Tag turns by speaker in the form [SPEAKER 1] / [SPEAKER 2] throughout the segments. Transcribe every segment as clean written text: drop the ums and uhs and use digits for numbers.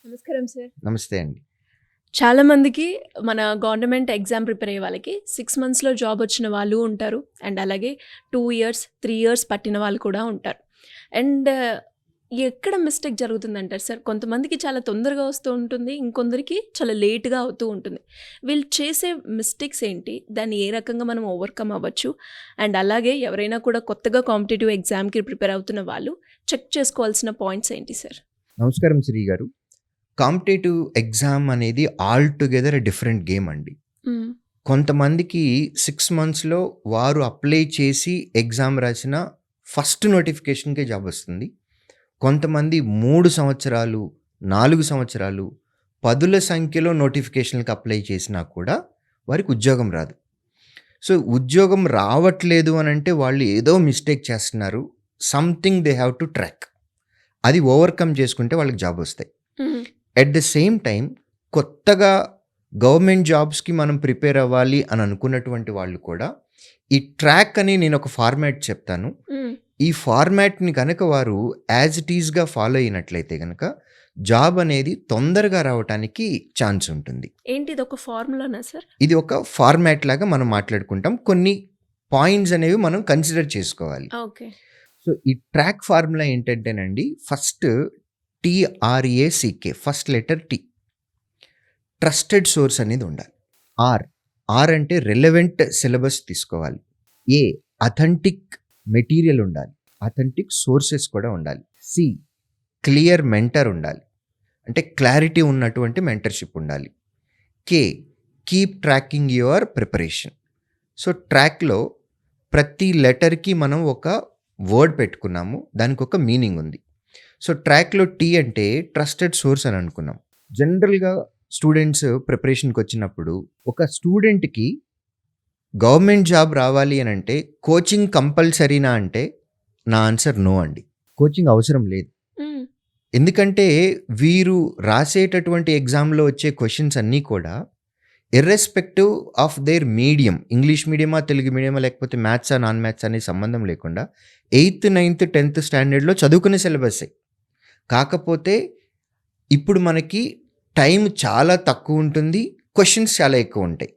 [SPEAKER 1] నమస్కారం సార్.
[SPEAKER 2] నమస్తే అండి.
[SPEAKER 1] చాలా మందికి మన గవర్నమెంట్ ఎగ్జామ్ ప్రిపేర్ అయ్యే వాళ్ళకి 6 మంత్స్‌లో జాబ్ వచ్చిన వాళ్ళు ఉంటారు. అండ్ అలాగే 2 ఇయర్స్, 3 ఇయర్స్ పట్టిన వాళ్ళు కూడా ఉంటారు. అండ్ ఎక్కడ మిస్టేక్ జరుగుతుందంటారు సార్? కొంతమందికి చాలా తొందరగా వస్తూ ఉంటుంది. ఇంకొందరికి చాలా లేట్‌గా అవుతూ ఉంటుంది. వీళ్ళు చేసే మిస్టేక్స్ ఏంటి? దాన్ని ఏ రకంగా మనం ఓవర్‌కమ్ అవ్వచ్చు? అండ్ అలాగే ఎవరైనా కూడా కొత్తగా కాంపిటీటివ్ ఎగ్జామ్‌కి ప్రిపేర్ అవుతున్న వాళ్ళు చెక్ చేసుకోవాల్సిన పాయింట్స్ ఏంటి సార్?
[SPEAKER 2] నమస్కారం శ్రీ గారు. కాంపిటేటివ్ ఎగ్జామ్ అనేది ఆల్‌టుగెదర్ డిఫరెంట్ గేమ్ అండి.
[SPEAKER 1] హ్మ్.
[SPEAKER 2] కొంతమందికి 6 మంత్స్‌లో వారు అప్లై చేసి ఎగ్జామ్ రాసిన ఫస్ట్ నోటిఫికేషన్‌కే జాబ్ వస్తుంది. కొంతమంది 3 సంవత్సరాలు, 4 సంవత్సరాలు, పదుల సంఖ్యలో నోటిఫికేషన్‌లకి అప్లై చేసినా కూడా వారికి ఉద్యోగం రాదు. సో, ఉద్యోగం రావట్లేదు అనంటే వాళ్ళు ఏదో మిస్టేక్ చేస్తున్నారు. Something they have to track. అది ఓవర్‌కమ్ చేసుకుంటే వాళ్ళకి జాబ్ వస్తాయి.
[SPEAKER 1] హ్మ్.
[SPEAKER 2] ఎట్ ద సేమ్ టైమ్ కొత్తగా గవర్నమెంట్ జాబ్స్‌కి మనం ప్రిపేర్ అవ్వాలి అని అనుకున్నటువంటి వాళ్ళు కూడా ఈ ట్రాక్ అని నేను ఒక ఫార్మాట్ చెప్తాను.
[SPEAKER 1] హ్మ్.
[SPEAKER 2] ఈ ఫార్మాట్‌ని గనక వారు యాజ్ ఇట్ ఈస్‌గా ఫాలో అయినట్లయితే గనక జాబ్ అనేది తొందరగా రావటానికి ఛాన్స్ ఉంటుంది.
[SPEAKER 1] ఏంటి ఇదొక ఫార్ములానా సార్?
[SPEAKER 2] ఇది ఒక ఫార్మాట్ లాగా మనం మాట్లాడుకుంటాం. కొన్ని పాయింట్స్ అనేవి మనం కన్సిడర్ చేసుకోవాలి.
[SPEAKER 1] ఓకే.
[SPEAKER 2] సో, ఈ ట్రాక్ ఫార్ములా ఏంటంటేనండి first TRACK first letter T. Trusted source అనేది ఉండాలి. ఆర్ అంటే రిలవెంట్ సిలబస్ తీసుకోవాలి. అథెంటిక్ మెటీరియల్ ఉండాలి. అథెంటిక్ సోర్సెస్ కూడా ఉండాలి. క్లియర్ మెంటర్ ఉండాలి. అంటే క్లారిటీ ఉన్నటువంటి మెంటర్షిప్ ఉండాలి. Keep tracking your preparation. So, ట్రాక్‌లో ప్రతి లెటర్‌కి మనం ఒక వర్డ్ పెట్టుకున్నాము. దానికి ఒక మీనింగ్ ఉంది. సో, ట్రాక్‌లో T అంటే ట్రస్టెడ్ సోర్స్ అని అనుకున్నాం. జనరల్‌గా స్టూడెంట్స్ ప్రిపరేషన్‌కి వచ్చినప్పుడు ఒక స్టూడెంట్‌కి గవర్నమెంట్ జాబ్ రావాలి అని అంటే కోచింగ్ కంపల్సరీనా అంటే నా ఆన్సర్ నో అండి. కోచింగ్ అవసరం లేదు.
[SPEAKER 1] హ్మ్.
[SPEAKER 2] ఎందుకంటే వీరు రాసేటటువంటి ఎగ్జామ్‌లో వచ్చే క్వెషన్స్ అన్నీ కూడా irrespective of their medium, English మీడియమా, తెలుగు మీడియమా, లేకపోతే మ్యాథ్సా, నాన్ మ్యాథ్స్ అనే సంబంధం లేకుండా 8థ్, 9థ్, 10థ్ స్టాండర్డ్‌లో చదువుకునే సిలబస్సే. కాకపోతే ఇప్పుడు మనకి టైం చాలా తక్కువ ఉంటుంది. క్వెషన్స్ చాలా ఎక్కువ ఉంటాయి.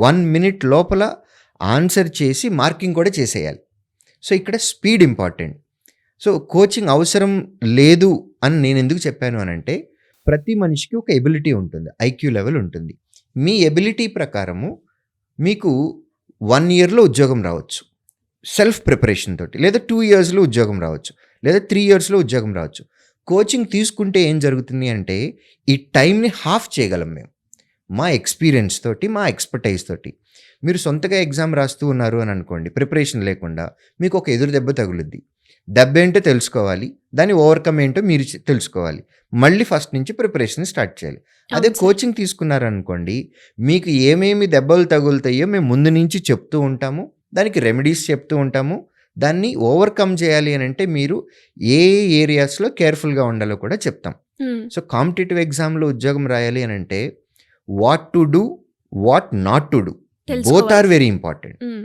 [SPEAKER 2] 1 మినిట్ లోపల ఆన్సర్ చేసి మార్కింగ్ కూడా చేసేయాలి. సో, ఇక్కడ స్పీడ్ ఇంపార్టెంట్. సో, కోచింగ్ అవసరం లేదు అని నేను ఎందుకు చెప్పాను అనంటే ప్రతి మనిషికి ఒక ఎబిలిటీ ఉంటుంది. ఐక్యూ లెవెల్ ఉంటుంది. మీ ఎబిలిటీ ప్రకారము మీకు 1 ఇయర్‌లో ఉద్యోగం రావచ్చు. సెల్ఫ్ ప్రిపరేషన్ తోటి. లేదా 2 ఇయర్స్‌లో ఉద్యోగం రావచ్చు. లేదా 3 ఇయర్స్‌లో ఉద్యోగం రావచ్చు. కోచింగ్ తీసుకుంటే ఏం జరుగుతుంది అంటే ఈ టైంని హాఫ్ చేయగలం మేము. మా ఎక్స్‌పీరియన్స్ తోటి, మా ఎక్స్‌పర్‌టైజ్ తోటి. మీరు సొంతగా ఎగ్జామ్ రాస్తూ ఉన్నారు అని అనుకోండి. ప్రిపరేషన్ లేకుండా మీకు ఒక ఎదురు దెబ్బ తగులుద్ది. దెబ్బేంటో తెలుసుకోవాలి. దాన్ని ఓవర్‌కమ్ ఏంటో మీరు తెలుసుకోవాలి. మళ్ళీ ఫస్ట్ నుంచి ప్రిపరేషన్ స్టార్ట్ చేయాలి. అదే
[SPEAKER 1] అవును సార్.
[SPEAKER 2] కోచింగ్ తీసుకున్నారనుకోండి, మీకు ఏమేమి దెబ్బలు తగులుతాయో మేము ముందు నుంచి చెప్తూ ఉంటాము. దానికి రెమెడీస్ చెప్తూ ఉంటాము. దాన్ని ఓవర్‌కమ్ చేయాలి అనంటే మీరు ఏ ఏరియాస్‌లో కేర్‌ఫుల్‌గా ఉండాలో కూడా చెప్తాం.
[SPEAKER 1] హ్మ్.
[SPEAKER 2] సో, కాంపిటీటివ్ ఎగ్జామ్‌లో ఉద్యోగం రాయాలి అనంటే what to do, what not to do both are
[SPEAKER 1] తెలుసుకోవాలి.
[SPEAKER 2] Very important.
[SPEAKER 1] హ్మ్.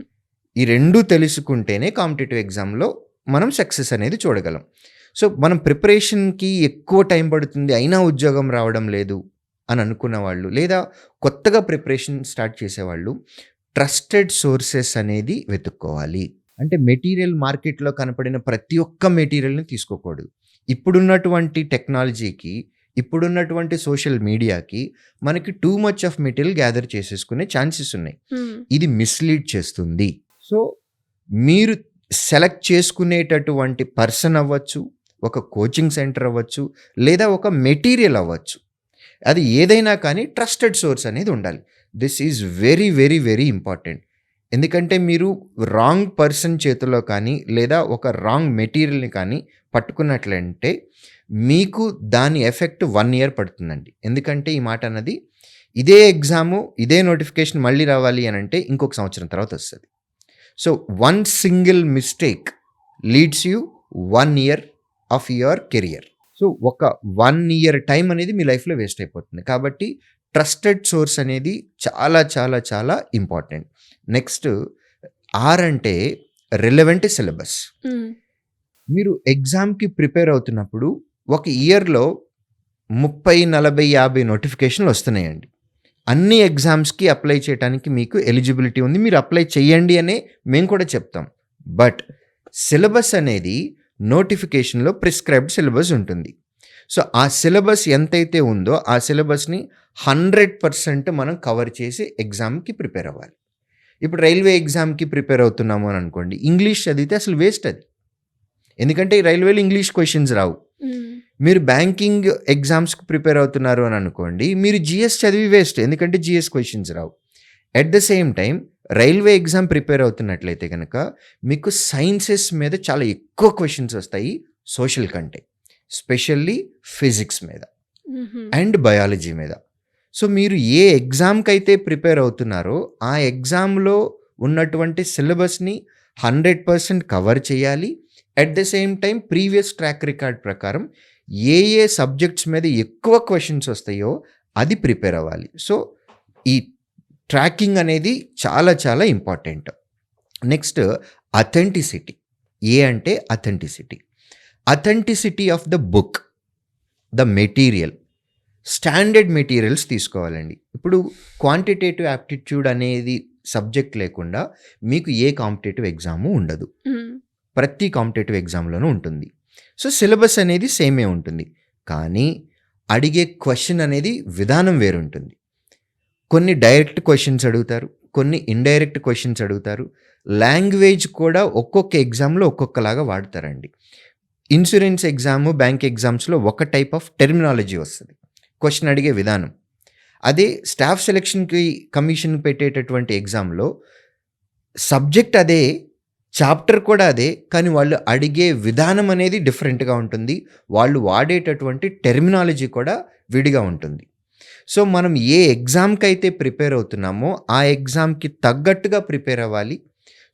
[SPEAKER 2] ఈ 2 తెలుసుకుంటేనే కాంపిటీటివ్ ఎగ్జామ్‌లో మనం సక్సెస్ అనేది చూడగలం. సో, మనం ప్రిపరేషన్‌కి ఎక్కువ టైం పడుతుంది. అయినా ఉద్యోగం రావడం లేదు అని అనుకున్న వాళ్ళు, లేదా కొత్తగా ప్రిపరేషన్ స్టార్ట్ చేసేవాళ్ళు ట్రస్టెడ్ సోర్సెస్ అనేది వెతుక్కోవాలి. అంటే మెటీరియల్ మార్కెట్‌లో కనపడిన ప్రతి ఒక్క మెటీరియల్‌ని తీసుకోకూడదు. ఇప్పుడున్నటువంటి టెక్నాలజీకి, ఇప్పుడున్నటువంటి సోషల్ మీడియాకి మనకి too much of material gather చేసేసుకునే ఛాన్సెస్ ఉన్నాయి.
[SPEAKER 1] హ్మ్.
[SPEAKER 2] ఇది మిస్‌లీడ్ చేస్తుంది. సో, మీరు సెలెక్ట్ చేసుకునేటటువంటి పర్సన్ అవ్వచ్చు, ఒక కోచింగ్ సెంటర్ అవ్వచ్చు, లేదా ఒక మెటీరియల్ అవ్వచ్చు. అది ఏదైనా కానీ ట్రస్టెడ్ సోర్స్ అనేది ఉండాలి. This is very, very, very important. ఎందుకంటే మీరు రాంగ్ పర్సన్ చేతిలో కానీ, లేదా ఒక రాంగ్ మెటీరియల్‌ని కానీ పట్టుకున్నట్లంటే మీకు దాని ఎఫెక్ట్ 1 ఇయర్ పడుతుందండి. ఎందుకంటే ఈ మాట అన్నది ఇదే ఎగ్జాము, ఇదే నోటిఫికేషన్ మళ్ళీ రావాలి అనంటే ఇంకొక సంవత్సరం తర్వాత వస్తది. So, one single mistake leads you 1 year of your career. So, ఒక 1 ఇయర్ టైం అనేది మీ లైఫ్‌లో వేస్ట్ అయిపోతుంది. కాబట్టి ట్రస్టెడ్ సోర్స్ అనేది చాలా, చాలా, చాలా ఇంపార్టెంట్. నెక్స్ట్ అంటే రిలవెంట్ సిలబస్.
[SPEAKER 1] హ్మ్.
[SPEAKER 2] మీరు ఎగ్జామ్‌కి ప్రిపేర్ అవుతున్నప్పుడు ఒక ఇయర్‌లో 30, 40, 50 నోటిఫికేషన్లు వస్తున్నాయండి. అన్ని ఎగ్జామ్స్‌కి అప్లై చేయటానికి మీకు ఎలిజిబిలిటీ ఉంది. మీరు అప్లై చేయండి అనే మేము కూడా చెప్తాం. బట్ సిలబస్ అనేది నోటిఫికేషన్‌లో ప్రిస్క్రైబ్డ్ సిలబస్ ఉంటుంది. సో, ఆ సిలబస్ ఎంతైతే ఉందో ఆ సిలబస్‌ని 100% మనం కవర్ చేసి ఎగ్జామ్‌కి ప్రిపేర్ అవ్వాలి. ఇప్పుడు రైల్వే ఎగ్జామ్‌కి ప్రిపేర్ అవుతున్నాము అని అనుకోండి. ఇంగ్లీష్ చదివితే అసలు వేస్ట్ అది. ఎందుకంటే ఈ రైల్వేలో ఇంగ్లీష్ క్వెషన్స్ రావు. మీరు బ్యాంకింగ్ ఎగ్జామ్స్‌కి ప్రిపేర్ అవుతున్నారు అని అనుకోండి. మీరు జీఎస్ చదివి వేస్ట్. ఎందుకంటే జీఎస్ క్వెషన్స్ రావు. At the same time railway exam prepare అవుతున్నట్లయితే గనక మీకు సైన్సెస్ మీద చాలా ఎక్కువ క్వెషన్స్ వస్తాయి సోషల్ కంటే. స్పెషల్లీ ఫిజిక్స్ మీద అండ్ బయాలజీ మీద. సో, మీరు ఏ ఎగ్జామ్‌కైతే ప్రిపేర్ అవుతున్నారో ఆ ఎగ్జామ్‌లో ఉన్నటువంటి సిలబస్‌ని 100% కవర్ చేయాలి. At the same time previous track record ప్రకారం ఏ సబ్జెక్ట్స్ మీద ఎక్కువ క్వెషన్స్ వస్తాయో అది ప్రిపేర్ అవ్వాలి. సో, ఈ ట్రాకింగ్ అనేది చాలా చాలా ఇంపార్టెంట్. Next authenticity. అంటే authenticity. Authenticity of the book, the material, standard materials తీసుకోవాలండి. ఇప్పుడు క్వాంటిటేటివ్ యాప్టిట్యూడ్ అనేది సబ్జెక్ట్ లేకుండా మీకు ఏ కాంపిటేటివ్ ఎగ్జాము ఉండదు. ప్రతి కాంపిటేటివ్ ఎగ్జామ్‌లోనూ ఉంటుంది. సో, సిలబస్ అనేది సేమే ఉంటుంది. కానీ అడిగే క్వెషన్ అనేది విధానం వేరుంటుంది. కొన్ని డైరెక్ట్ క్వెషన్స్ అడుగుతారు. కొన్ని ఇండైరెక్ట్ క్వెషన్స్ అడుగుతారు. లాంగ్వేజ్ కూడా ఒక్కొక్క ఎగ్జామ్‌లో ఒక్కొక్కలాగా వాడతారండి. ఇన్సూరెన్స్ ఎగ్జాము, బ్యాంక్ ఎగ్జామ్స్‌లో ఒక టైప్ ఆఫ్ టెర్మినాలజీ వస్తది. క్వెషన్ అడిగే విధానం. అదే స్టాఫ్ సెలక్షన్‌కి కమిషన్ పెట్టేటటువంటి ఎగ్జామ్‌లో సబ్జెక్ట్ అదే, చాప్టర్ కూడా అదే. కానీ వాళ్ళు అడిగే విధానం అనేది డిఫరెంట్‌గా ఉంటుంది. వాళ్ళు వాడేటటువంటి టెర్మినాలజీ కూడా విడిగా ఉంటుంది. సో, మనం ఏ ఎగ్జామ్‌కైతే ప్రిపేర్ అవుతున్నామో ఆ ఎగ్జామ్‌కి తగ్గట్టుగా ప్రిపేర్ అవ్వాలి.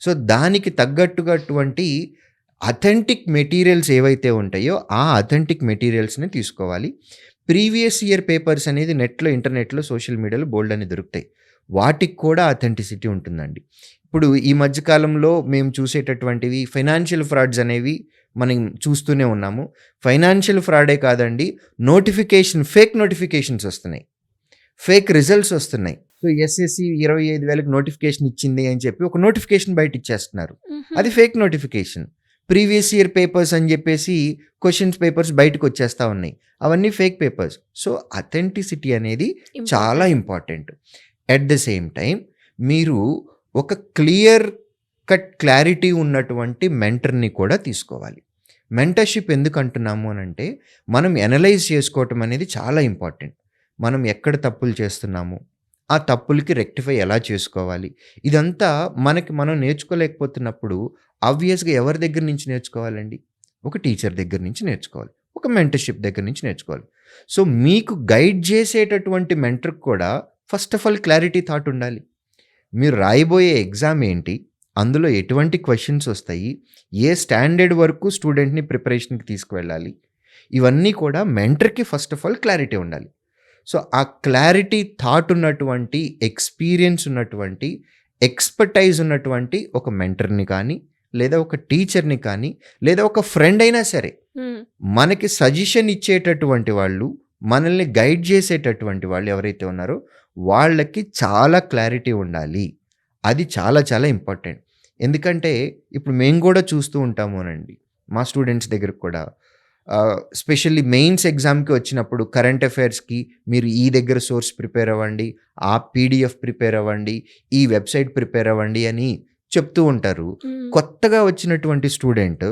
[SPEAKER 2] సో, దానికి తగ్గట్టుగటువంటి అథెంటిక్ మెటీరియల్స్ ఏవైతే ఉంటాయో ఆ అథెంటిక్ మెటీరియల్స్‌ని తీసుకోవాలి. ప్రీవియస్ ఇయర్ పేపర్స్ అనేది నెట్‌లో, ఇంటర్నెట్‌లో, సోషల్ మీడియాలో బోలెడన్ని దొరుకుతాయి. వాటికి కూడా అథెంటిసిటీ ఉంటుందండి. ఇప్పుడు ఈ మధ్య కాలంలో మేము చూసేటటువంటివి ఫైనాన్షియల్ ఫ్రాడ్స్ అనేవి మనం చూస్తూనే ఉన్నాము. ఫైనాన్షియల్ ఫ్రాడే కాదండి, ఫేక్ నోటిఫికేషన్స్ వస్తున్నాయి. ఫేక్ రిజల్ట్స్ వస్తున్నాయి. సో, ఎస్ఎస్‌సి 25,000కి నోటిఫికేషన్ ఇచ్చింది అని చెప్పి ఒక నోటిఫికేషన్ బయట ఇచ్చేస్తున్నారు. అది fake notification. Previous year papers అని చెప్పేసి క్వెషన్స్ పేపర్స్ బయటకు వచ్చేస్తా ఉన్నాయి. అవన్నీ ఫేక్ పేపర్స్. సో, అథెంటిసిటీ అనేది చాలా important. At the same time మీరు ఒక క్లియర్ కట్ క్లారిటీ ఉన్నటువంటి మెంటర్‌ని కూడా తీసుకోవాలి. మెంటర్‌షిప్ ఎందుకు అంటున్నాము అనంటే మనం అనలైజ్ చేసుకోవటం అనేది చాలా ఇంపార్టెంట్. మనం ఎక్కడ తప్పులు చేస్తున్నాము, ఆ తప్పులకి రెక్టిఫై ఎలా చేసుకోవాలి, ఇదంతా మనకి మనం నేర్చుకోలేకపోతున్నప్పుడు ఆబ్వియస్‌గా ఎవరి దగ్గర నుంచి నేర్చుకోవాలండి? ఒక టీచర్ దగ్గర నుంచి నేర్చుకోవాలి. ఒక మెంటర్‌షిప్ దగ్గర నుంచి నేర్చుకోవాలి. సో, మీకు గైడ్ చేసేటటువంటి మెంటర్‌కి కూడా first of all clarity thought ఉండాలి. మీరు రాయబోయే ఎగ్జామ్ ఏంటి? అందులో ఎటువంటి క్వెషన్స్ వస్తాయి? ఏ స్టాండర్డ్ వరకు స్టూడెంట్‌ని ప్రిపరేషన్‌కి తీసుకువెళ్ళాలి? ఇవన్నీ కూడా మెంటర్‌కి ఫస్ట్ ఆఫ్ ఆల్ క్లారిటీ ఉండాలి. సో, ఆ క్లారిటీ థాట్ ఉన్నటువంటి, ఎక్స్‌పీరియన్స్ ఉన్నటువంటి, ఎక్స్‌పర్టైజ్ ఉన్నటువంటి ఒక మెంటర్‌ని కానీ, లేదా ఒక టీచర్‌ని కానీ, లేదా ఒక ఫ్రెండ్ అయినా సరే, మనకి సజెషన్ ఇచ్చేటటువంటి వాళ్ళు, మనల్ని గైడ్ చేసేటటువంటి వాళ్ళు ఎవరైతే ఉన్నారో వాళ్ళకి చాలా క్లారిటీ ఉండాలి. అది చాలా చాలా ఇంపార్టెంట్. ఎందుకంటే ఇప్పుడు మేము కూడా చూస్తూ ఉంటామోనండి. మా స్టూడెంట్స్ దగ్గరకు కూడా స్పెషల్లీ మెయిన్స్ ఎగ్జామ్‌కి వచ్చినప్పుడు కరెంట్ అఫైర్స్‌కి మీరు ఈ దగ్గర సోర్స్ ప్రిపేర్ అవ్వండి, ఆ పీడీఎఫ్ ప్రిపేర్ అవ్వండి, ఈ వెబ్‌సైట్ ప్రిపేర్ అవ్వండి అని చెప్తూ ఉంటారు. కొత్తగా వచ్చినటువంటి స్టూడెంట్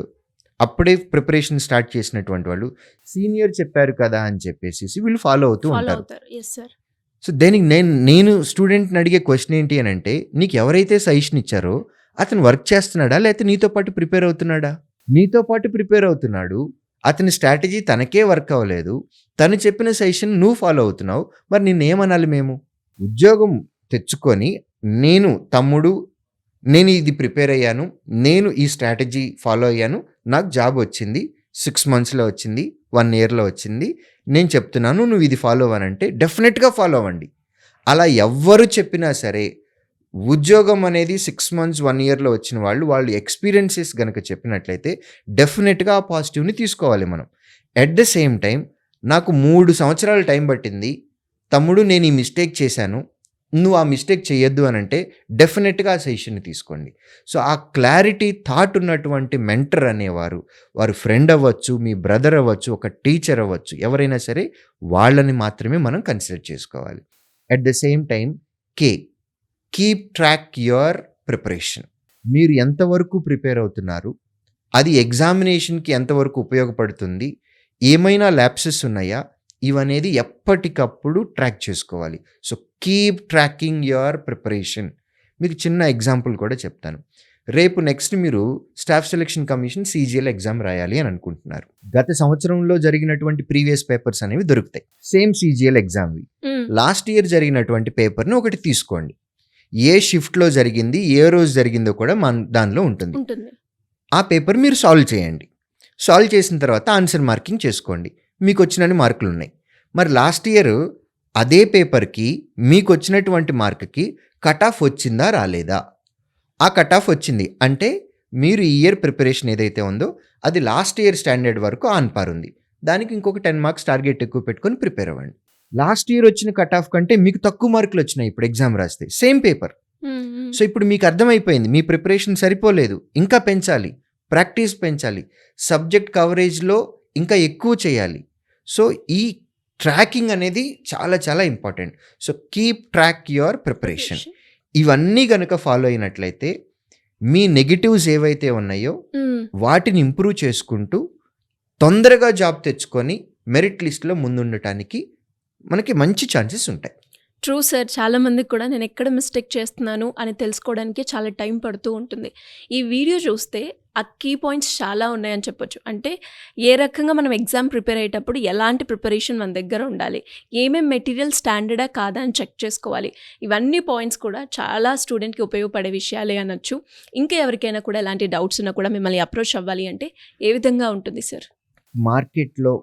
[SPEAKER 2] అప్పుడే ప్రిపరేషన్ స్టార్ట్ చేసినటువంటి వాళ్ళు సీనియర్ చెప్పారు కదా అని చెప్పేసేసి వీళ్ళు ఫాలో అవుతూ ఉంటారు.
[SPEAKER 1] Yes sir.
[SPEAKER 2] సో, దేనికి నేను స్టూడెంట్‌ని అడిగే క్వెషన్ ఏంటి అనంటే, నీకు ఎవరైతే సజెషన్ ఇచ్చారో అతను వర్క్ చేస్తున్నాడా? లేకపోతే నీతో పాటు ప్రిపేర్ అవుతున్నాడా? నీతో పాటు ప్రిపేర్ అవుతున్నాడు. అతని స్ట్రాటజీ తనకే వర్క్ అవ్వలేదు. తను చెప్పిన సజెషన్ నువ్వు ఫాలో అవుతున్నావు. మరి నిన్నేమనాలి మేము? ఉద్యోగం తెచ్చుకొని నేను ఇది ప్రిపేర్ అయ్యాను. నేను ఈ స్ట్రాటజీ ఫాలో అయ్యాను. నాకు జాబ్ వచ్చింది. 6 మంత్స్‌లో వచ్చింది. 1 ఇయర్‌లో వచ్చింది. నేను చెప్తున్నాను నువ్వు ఇది ఫాలో అవ్వనంటే డెఫినెట్‌గా ఫాలో అవ్వండి. అలా ఎవ్వరు చెప్పినా సరే ఉద్యోగం అనేది 6 మంత్స్, 1 ఇయర్‌లో వచ్చిన వాళ్ళు ఎక్స్‌పీరియన్సెస్ గనక చెప్పినట్లయితే డెఫినెట్‌గా ఆ పాజిటివ్‌ని తీసుకోవాలి మనం. ఎట్ ద సేమ్ టైమ్ నాకు 3 సంవత్సరాలు టైం పట్టింది. తమ్ముడు నేను ఈ మిస్టేక్ చేశాను. నువ్వు ఆ మిస్టేక్ చేయొద్దు అనంటే డెఫినిట్‌గా ఆ సజెషన్‌ని తీసుకోండి. సో, ఆ క్లారిటీ థాట్ ఉన్నటువంటి మెంటర్ అనేవారు, వారు ఫ్రెండ్ అవ్వచ్చు, మీ బ్రదర్ అవ్వచ్చు, ఒక టీచర్ అవ్వచ్చు, ఎవరైనా సరే వాళ్ళని మాత్రమే మనం కన్సిడర్ చేసుకోవాలి. At the same time keep track your preparation. మీరు ఎంతవరకు ప్రిపేర్ అవుతున్నారు? అది ఎగ్జామినేషన్‌కి ఎంతవరకు ఉపయోగపడుతుంది? ఏమైనా ల్యాప్సెస్ ఉన్నాయా? ఇవనేది ఎప్పటికప్పుడు ట్రాక్ చేసుకోవాలి. So, keep tracking your preparation. మీకు చిన్న ఎగ్జాంపుల్ కూడా చెప్తాను. రేపు నెక్స్ట్ మీరు staff selection commission CGL exam రాయాలి అని అనుకుంటున్నారు. గత సంవత్సరంలో జరిగినటువంటి ప్రీవియస్ పేపర్స్ అనేవి దొరుకుతాయి. సేమ్ సీజీఎల్ ఎగ్జామ్‌వి. లాస్ట్ ఇయర్ జరిగినటువంటి పేపర్‌ని ఒకటి తీసుకోండి. ఏ షిఫ్ట్‌లో జరిగింది, ఏ రోజు జరిగిందో కూడా దానిలో ఉంటుంది.
[SPEAKER 1] ఉంటుంది.
[SPEAKER 2] ఆ పేపర్ మీరు సాల్వ్ చేయండి. సాల్వ్ చేసిన తర్వాత ఆన్సర్ మార్కింగ్ చేసుకోండి. మీకొచ్చినన్ని మార్కులున్నాయి. మరి లాస్ట్ ఇయర్ అదే పేపర్‌కి మీకొచ్చినటువంటి మార్క్‌కి కట్ ఆఫ్ వచ్చిందా? రాలేదా? ఆ కట్ ఆఫ్ వచ్చింది. అంటే మీరు ఈ ఇయర్ ప్రిపరేషన్ ఏదైతే ఉందో అది లాస్ట్ ఇయర్ స్టాండర్డ్ వరకు ఆన్ పార్ ఉంది. దానికి ఇంకొక 10 మార్క్స్ టార్గెట్ ఎక్కువ పెట్టుకొని ప్రిపేర్ అవ్వండి. లాస్ట్ ఇయర్ వచ్చిన కట్ ఆఫ్ కంటే మీకు తక్కువ మార్కులు వచ్చినాయి ఇప్పుడు ఎగ్జామ్ రాస్తే. Same paper. సో, ఇప్పుడు మీకు అర్థమైపోయింది. మీ ప్రిపరేషన్ సరిపోలేదు. ఇంకా పెంచాలి. ప్రాక్టీస్ పెంచాలి. సబ్జెక్ట్ కవరేజ్‌లో ఇంకా ఎక్కువ చేయాలి. సో, ఈ ట్రాకింగ్ అనేది చాలా చాలా important. So, keep track your preparation. ఇవన్నీ గనుక ఫాలో అయినట్లయితే మీ నెగెటివ్స్ ఏవైతే ఉన్నాయో వాటిని ఇంప్రూవ్ చేసుకుంటూ తొందరగా జాబ్ తెచ్చుకొని మెరిట్ లిస్ట్‌లో ముందుండటానికి మనకి మంచి ఛాన్సెస్ ఉంటాయి.
[SPEAKER 1] True sir. చాలామందికి కూడా నేను ఎక్కడ మిస్టేక్ చేస్తున్నాను అని తెలుసుకోవడానికి చాలా టైం పడుతూ ఉంటుంది. ఈ వీడియో చూస్తే ఆ కీ పాయింట్స్ చాలా ఉన్నాయని చెప్పొచ్చు. అంటే ఏ రకంగా మనం ఎగ్జామ్ ప్రిపేర్ అయ్యేటప్పుడు ఎలాంటి ప్రిపరేషన్ మన దగ్గర ఉండాలి, ఏమేం మెటీరియల్ స్టాండర్డా కాదా అని చెక్ చేసుకోవాలి. ఇవన్నీ పాయింట్స్ కూడా చాలా స్టూడెంట్కి ఉపయోగపడే విషయాలే అనొచ్చు. ఇంకా ఎవరికైనా కూడా ఎలాంటి డౌట్స్ ఉన్నా కూడా మిమ్మల్ని అప్రోచ్ అవ్వాలి అంటే ఏ విధంగా ఉంటుంది సార్?
[SPEAKER 2] మార్కెట్‌లో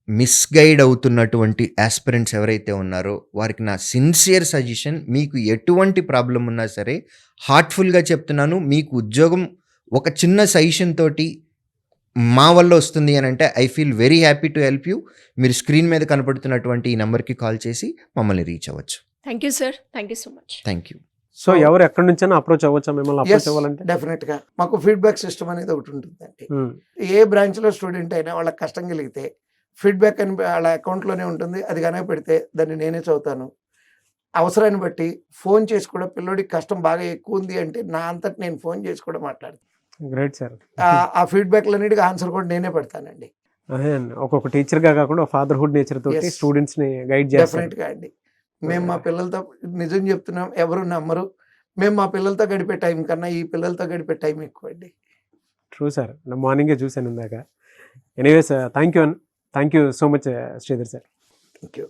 [SPEAKER 2] మిస్‌గైడ్ అవుతున్నటువంటి యాస్పిరెంట్స్ ఎవరైతే ఉన్నారో వారికి నా సిన్సియర్ సజెషన్, మీకు ఎటువంటి ప్రాబ్లమ్ ఉన్నా సరే హార్ట్‌ఫుల్‌గా చెప్తున్నాను. మీకు ఉద్యోగం ఒక చిన్న సజెషన్ తోటి మా వల్ల వస్తుంది అని అంటే I feel very happy to help you. మీరు స్క్రీన్ మీద కనపడుతున్నటువంటి ఈ నంబర్‌కి కాల్ చేసి మమ్మల్ని రీచ్ అవ్వచ్చు.
[SPEAKER 1] Thank you sir. Thank you so much.
[SPEAKER 2] Thank you.
[SPEAKER 3] So ఎవరు ఎక్కడి నుంచైనా అప్రోచ్ అవ్వచ్చా మిమ్మల్ని అప్రోచ్ అవ్వాలంటే?
[SPEAKER 4] డెఫినెట్గా మాకు ఫీడ్బ్యాక్ సిస్టమ్ అనేది ఒకటి ఉంటుందండి. ఏ బ్రాంచ్లో స్టూడెంట్ అయినా వాళ్ళకి కష్టం కలిగితే ఫీడ్బ్యాక్ అని వాళ్ళ అకౌంట్లోనే ఉంటుంది. అది కనుక పెడితే దాన్ని నేనే చదువుతాను. అవసరాన్ని బట్టి ఫోన్ చేసి కూడా పిల్లోడికి కష్టం బాగా ఎక్కువ ఉంది అంటే నా అంతటి నేను ఫోన్ చేసి కూడా మాట్లాడతాను.
[SPEAKER 3] Great sir.
[SPEAKER 4] ఆ ఫీడ్బ్యాక్లన్నిటికీ ఆన్సర్ కూడా నేనే పెడతానండి.
[SPEAKER 3] అదే అండి, ఒక్కొక్క టీచర్గా కాకుండా ఫాదర్హుడ్ నేచర్ తోటి
[SPEAKER 4] Yes.
[SPEAKER 3] స్టూడెంట్స్ని గైడ్ చేస్తారు.
[SPEAKER 4] డెఫినెట్గా అండి. మేము మా పిల్లలతో నిజం చెప్తున్నాం, ఎవరు నమ్మరు. మేము మా పిల్లలతో గడిపే టైం కన్నా ఈ పిల్లలతో గడిపే టైం ఎక్కువ అండి.
[SPEAKER 3] True sir. మార్నింగే చూశాను ఇందాక. Anyways thank you so much Sridhar sir.
[SPEAKER 4] Thank you.